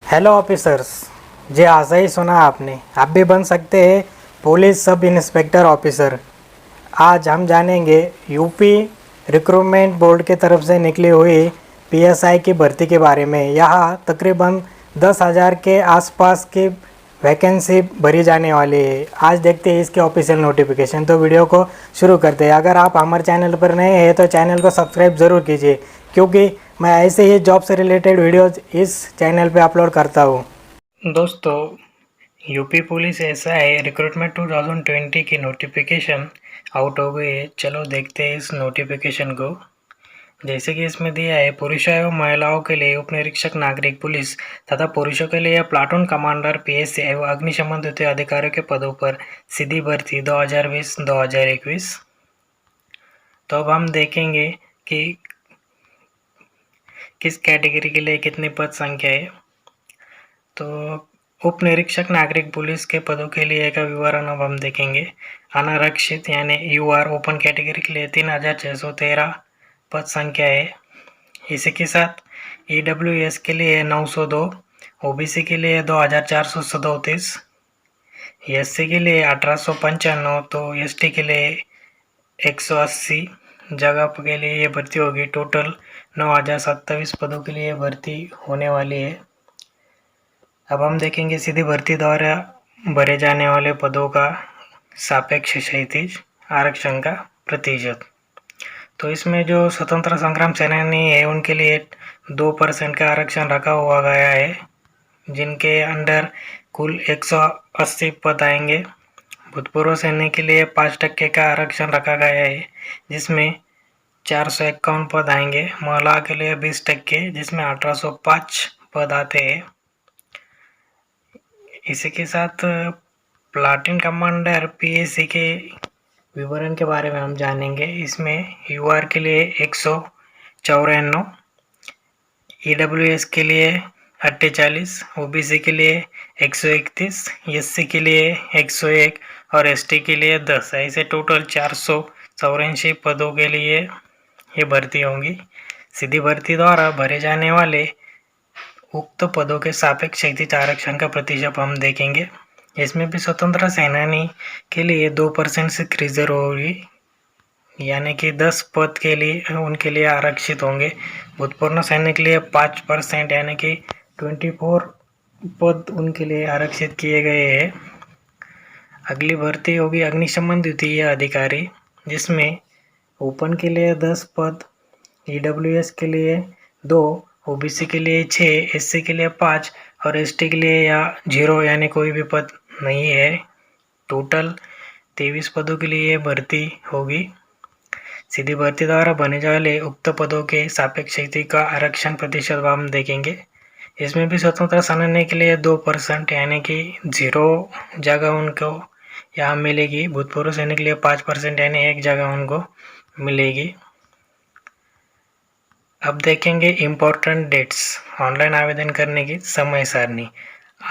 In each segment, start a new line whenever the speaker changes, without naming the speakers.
Hello officers. जी हाँ, सही सुना आपने। आप भी बन सकते हैं पुलिस सब इंस्पेक्टर ऑफिसर। आज हम जानेंगे यूपी रिक्रूटमेंट बोर्ड के तरफ से निकली हुई पीएसआई की भर्ती के बारे में। यहाँ तकरीबन 10,000 के आसपास की वैकेंसी भरी जाने वाली है। आज देखते हैं इसके ऑफिशियल नोटिफिकेशन। तो वीडियो को शुरू करते हैं। अगर आप हमारे चैनल पर नए हैं तो चैनल को सब्सक्राइब ज़रूर कीजिए, क्योंकि मैं ऐसे ही जॉब से रिलेटेड वीडियोज़ इस चैनल पे अपलोड करता हूँ। दोस्तों, यूपी पुलिस एसआई रिक्रूटमेंट 2020 की नोटिफिकेशन आउट हो गई है। चलो देखते हैं इस नोटिफिकेशन को। जैसे कि इसमें दिया है, पुरुषों एवं महिलाओं के लिए उप निरीक्षक नागरिक पुलिस तथा पुरुषों के लिए प्लाटून कमांडर पीएससी एवं अग्निशमन द्वितीय अधिकारियों के पदों पर सीधी भर्ती 2020-2021। तो अब हम देखेंगे कि किस कैटेगरी के लिए कितनी पद संख्या है। तो उप निरीक्षक नागरिक पुलिस के पदों के लिए का विवरण अब हम देखेंगे। अनारक्षित यानी यूआर ओपन कैटेगरी के लिए 3,613 पद संख्या है। इसी के साथ ईडब्ल्यूएस के लिए 902, ओबीसी के लिए 2,437, एससी के लिए 1,895, तो एसटी के लिए 180 जगह के लिए ये भर्ती होगी। टोटल 9,027 पदों के लिए भर्ती होने वाली है। अब हम देखेंगे सीधी भर्ती द्वारा भरे जाने वाले पदों का सापेक्ष क्षैतिज आरक्षण का प्रतिशत। तो इसमें जो स्वतंत्र संग्राम सेनानी है उनके लिए 2% का आरक्षण रखा हुआ गया है, जिनके अंडर कुल 180 पद आएंगे। भूतपूर्व सैनिक के लिए 5% का आरक्षण रखा गया है, जिसमें 451 पद आएंगे। महिला के लिए 20%, जिसमें 1805 पद आते हैं। इसी के साथ प्लाटून कमांडर पीएससी के विवरण के बारे में हम जानेंगे। इसमें यूआर के लिए 194, ईडब्ल्यूएस के लिए 48, ओबीसी के लिए 131, एससी के लिए 101 और एसटी के लिए 10। ऐसे टोटल 484 पदों के लिए ये भर्ती होंगी। सीधी भर्ती द्वारा भरे जाने वाले उक्त पदों के सापेक्ष क्षैतिज आरक्षण का प्रतिशत हम देखेंगे। इसमें भी स्वतंत्र सेनानी के लिए 2% से रिजर्व होगी, यानी कि 10 पद के लिए उनके लिए आरक्षित होंगे। भूतपूर्व सैनिक के लिए 5% यानी कि 24 पद उनके लिए आरक्षित किए गए हैं। अगली भर्ती होगी अग्निशमन द्वितीय अधिकारी, जिसमें ओपन के लिए 10 पद, ईडब्ल्यूएस के लिए 2, ओबीसी के लिए 6, एससी के लिए 5 और एसटी के लिए या 0 यानी कोई भी पद नहीं है। टोटल 23 पदों के लिए भर्ती होगी। सीधी भर्ती द्वारा बने जाने उक्त पदों के सापेक्ष क्षैतिज का आरक्षण प्रतिशत हम देखेंगे। इसमें भी स्वतंत्र सेनानी के लिए 2% यानी कि 0 जगह उनको यहाँ मिलेगी। भूतपूर्व सैनिक के लिए 5% यानी 1 जगह उनको मिलेगी। अब देखेंगे इम्पोर्टेंट डेट्स। ऑनलाइन आवेदन करने की समय सारणी।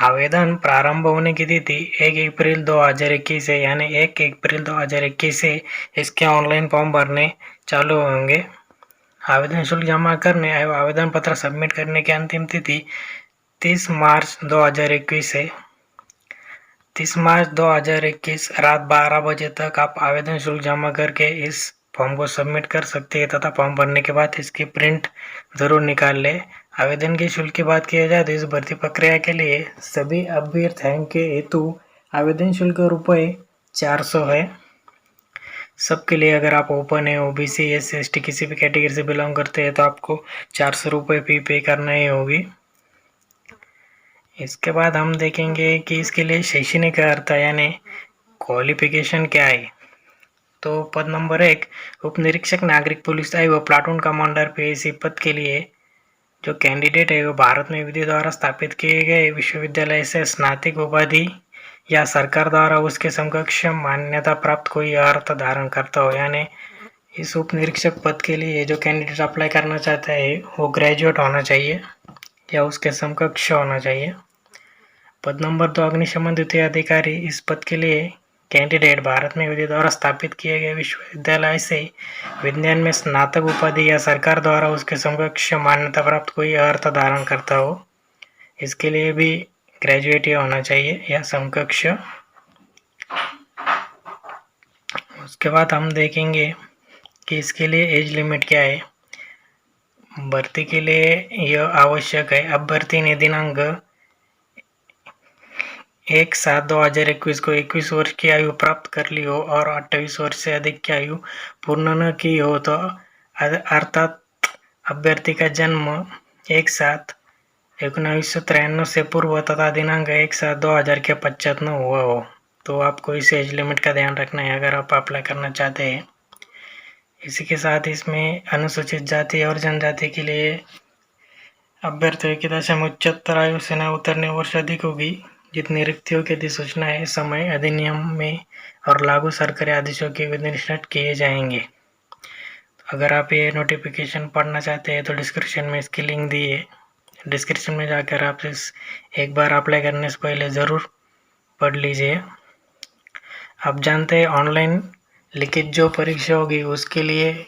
आवेदन प्रारंभ होने की तिथि 1 अप्रैल 2021 है, यानी 1 अप्रैल 2021 से इसके ऑनलाइन फॉर्म भरने चालू होंगे। आवेदन शुल्क जमा करने एवं आवेदन पत्र सबमिट करने की अंतिम तिथि 30 मार्च 2021 है। 30 मार्च 2021 रात 12 बजे तक आप आवेदन शुल्क जमा करके इस फॉर्म को सबमिट कर सकते हैं तथा फॉर्म भरने के बाद इसकी प्रिंट ज़रूर निकाल लें। आवेदन के शुल्क की बात की जाए तो इस भर्ती प्रक्रिया के लिए सभी अभ्यर्थियों के हेतु आवेदन शुल्क ₹400 है। सबके लिए, अगर आप ओपन है, ओबीसी, एससी, एसटी किसी भी कैटेगरी से बिलोंग करते हैं तो आपको ₹400 फी पे करना ही होगी। इसके बाद हम देखेंगे कि इसके लिए शैक्षणिक अर्हता यानी क्वालिफिकेशन क्या है। तो पद नंबर 1 उप निरीक्षक नागरिक पुलिस व प्लाटून कमांडर पीएससी पद के लिए जो कैंडिडेट है वो भारत में विधि द्वारा स्थापित किए गए विश्वविद्यालय से स्नातक उपाधि या सरकार द्वारा उसके समकक्ष मान्यता प्राप्त कोई अर्हता धारण करता हो। यानी इस उप निरीक्षक पद के लिए जो कैंडिडेट अप्लाई करना चाहता है वो ग्रेजुएट होना चाहिए या उसके समकक्ष होना चाहिए। पद नंबर 2 अग्निशमन द्वितीय अधिकारी। इस पद के लिए कैंडिडेट भारत में विधि द्वारा स्थापित किए गए विश्वविद्यालय से विज्ञान में स्नातक उपाधि या सरकार द्वारा उसके समकक्ष मान्यता प्राप्त कोई अर्हता धारण करता हो। इसके लिए भी ग्रेजुएट होना चाहिए या समकक्ष। उसके बाद हम देखेंगे कि इसके लिए एज लिमिट क्या है। भर्ती के लिए यह आवश्यक है, अभ्यर्थी ने दिनांक 1/7/2021 को 21 वर्ष की आयु प्राप्त कर ली हो और 28 वर्ष से अधिक की आयु पूर्ण न की हो तो अर्थात अभ्यर्थी का जन्म 1/7/1993 से पूर्व तथा दिनांक 1/7/2000 के पश्चात न हुआ हो तो आपको इस एज लिमिट का ध्यान रखना है अगर आप अप्लाई करना चाहते हैं। इसी के साथ इसमें अनुसूचित जाति और जनजाति के लिए अभ्यर्थियों की दशा में उच्चतर आयु से न उतरने वर्ष अधिक होगी जितनी रिक्तियों की अधिसूचना है समय अधिनियम में और लागू सरकारी आदेशों के विनिर्दिष्ट किए जाएंगे। अगर आप ये नोटिफिकेशन पढ़ना चाहते हैं तो डिस्क्रिप्शन में इसकी लिंक दी है, डिस्क्रिप्शन में जाकर आप इस एक बार अप्लाई करने से पहले ज़रूर पढ़ लीजिए। आप जानते हैं ऑनलाइन लिखित जो परीक्षा होगी उसके लिए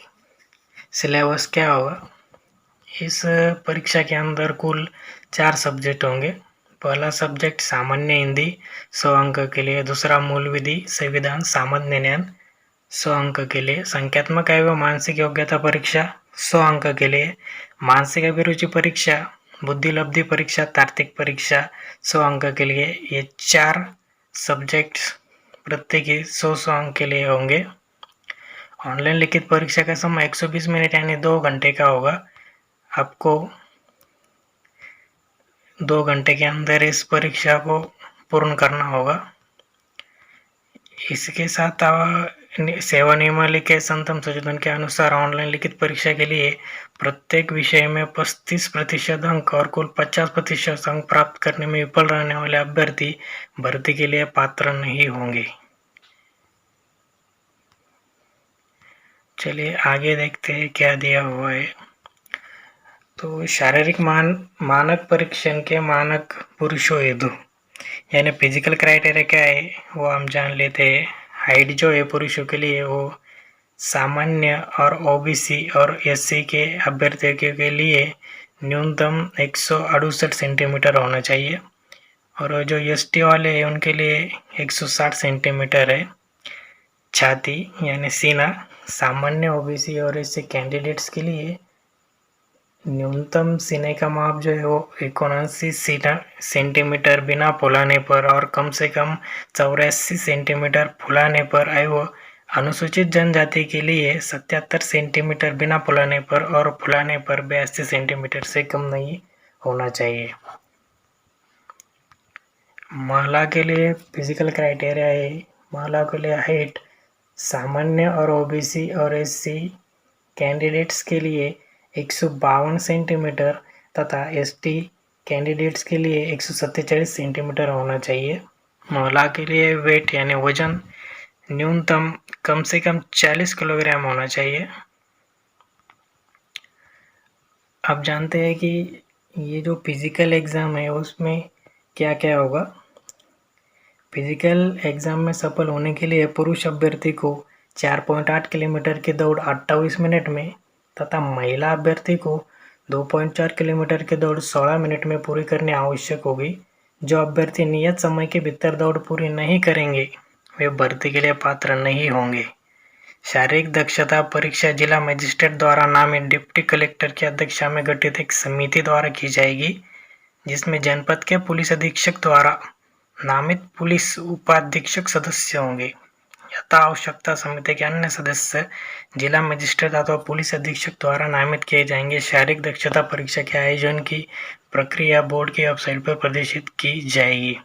सिलेबस क्या होगा। इस परीक्षा के अंदर कुल 4 सब्जेक्ट होंगे। पहला सब्जेक्ट सामान्य हिंदी 100 अंक के लिए, दूसरा मूल विधि संविधान सामान्य ज्ञान 100 अंक के लिए, संख्यात्मक एवं मानसिक योग्यता परीक्षा 100 अंक के लिए, मानसिक अभिरुचि परीक्षा, बुद्धि लब्धि परीक्षा, तार्किक परीक्षा 100 अंक के लिए। ये 4 सब्जेक्ट प्रत्येक 100 अंक के लिए होंगे। ऑनलाइन लिखित परीक्षा का समय 120 मिनट यानी 2 घंटे का होगा। आपको 2 घंटे के अंदर इस परीक्षा को पूर्ण करना होगा। इसके साथ सेवा नियमावली के संतम संशोधन के अनुसार ऑनलाइन लिखित परीक्षा के लिए प्रत्येक विषय में 35% अंक और कुल 50% अंक प्राप्त करने में विफल रहने वाले अभ्यर्थी भर्ती के लिए पात्र नहीं होंगे। चलिए आगे देखते हैं क्या दिया हुआ है। तो शारीरिक मानक परीक्षण के मानक पुरुषों हेतु यानी फिजिकल क्राइटेरिया क्या है वो हम जान लेते हैं। हाइट जो है पुरुषों के लिए वो सामान्य और ओबीसी और एससी के अभ्यर्थियों के लिए न्यूनतम 168 सेंटीमीटर होना चाहिए और जो एसटी वाले हैं उनके लिए 160 सेंटीमीटर है। छाती यानी सीना सामान्य ओबीसी और एससी कैंडिडेट्स के लिए न्यूनतम सीने का माप जो है वो 79 सेंटीमीटर बिना फुलाने पर और कम से कम 84 सेंटीमीटर फुलाने पर एवं अनुसूचित जनजाति के लिए 77 सेंटीमीटर बिना फुलाने पर और फुलाने पर 82 सेंटीमीटर से कम नहीं होना चाहिए। महिला के लिए फिजिकल क्राइटेरिया है, महिला के लिए हाइट सामान्य और ओबीसी और एससी कैंडिडेट्स के लिए 152 सेंटीमीटर तथा एसटी कैंडिडेट्स के लिए 147 सेंटीमीटर होना चाहिए। महिला के लिए वेट यानी वजन न्यूनतम कम से कम 40 किलोग्राम होना चाहिए। आप जानते हैं कि ये जो फिजिकल एग्ज़ाम है उसमें क्या क्या होगा। फिजिकल एग्ज़ाम में सफल होने के लिए पुरुष अभ्यर्थी को 4.8 किलोमीटर की दौड़ 28 मिनट में तथा महिला अभ्यर्थी को 2.4 किलोमीटर की दौड़ 16 मिनट में पूरी करनी आवश्यक होगी। जो अभ्यर्थी नियत समय के भीतर दौड़ पूरी नहीं करेंगे वे भर्ती के लिए पात्र नहीं होंगे। शारीरिक दक्षता परीक्षा जिला मजिस्ट्रेट द्वारा नामित डिप्टी कलेक्टर की अध्यक्षता में गठित एक समिति द्वारा की जाएगी जिसमें जनपद के पुलिस अधीक्षक द्वारा नामित पुलिस उपाधीक्षक सदस्य होंगे। यथा आवश्यकता समिति के अन्य सदस्य जिला मजिस्ट्रेट अथवा पुलिस अधीक्षक द्वारा नामित किए जाएंगे। शारीरिक दक्षता परीक्षा के आयोजन की प्रक्रिया बोर्ड की वेबसाइट पर प्रदर्शित की जाएगी।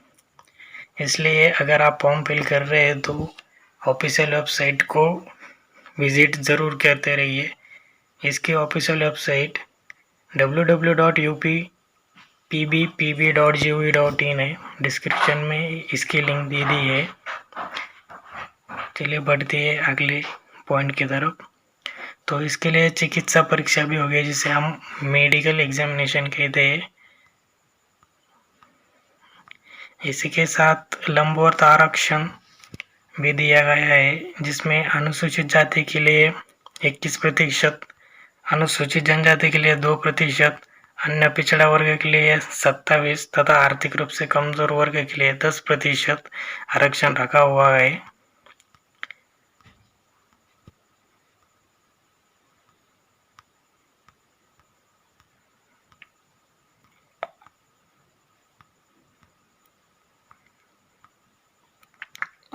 इसलिए अगर आप फॉर्म फिल कर रहे हैं तो ऑफिशियल वेबसाइट को विजिट ज़रूर करते रहिए। इसकी ऑफिशियल वेबसाइट www.uppb.gov.in है, डिस्क्रिप्शन में इसकी लिंक दे दी है। चलिए बढ़ते हैं अगले पॉइंट की तरफ। तो इसके लिए चिकित्सा परीक्षा भी होगी जिसे हम मेडिकल एग्जामिनेशन कहते हैं। इसी के साथ लंबवर्त आरक्षण भी दिया गया है जिसमें अनुसूचित जाति के लिए 21%, अनुसूचित जनजाति के लिए 2%, अन्य पिछड़ा वर्ग के लिए 27 तथा आर्थिक रूप से कमजोर वर्ग के लिए 10% आरक्षण रखा हुआ है।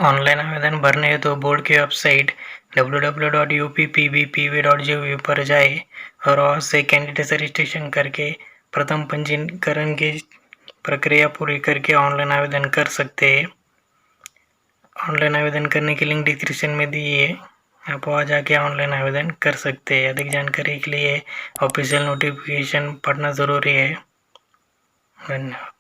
ऑनलाइन आवेदन भरने हेतु तो बोर्ड की वेबसाइट www.uppbpv.gov पर जाए और वहाँ से कैंडिडेट रजिस्ट्रेशन करके प्रथम पंजीकरण की प्रक्रिया पूरी करके ऑनलाइन आवेदन कर सकते हैं। ऑनलाइन आवेदन करने की लिंक डिस्क्रिप्शन में दी है, आप वहाँ जाके ऑनलाइन आवेदन कर सकते हैं। अधिक जानकारी के लिए ऑफिशियल नोटिफिकेशन पढ़ना ज़रूरी है। धन्यवाद।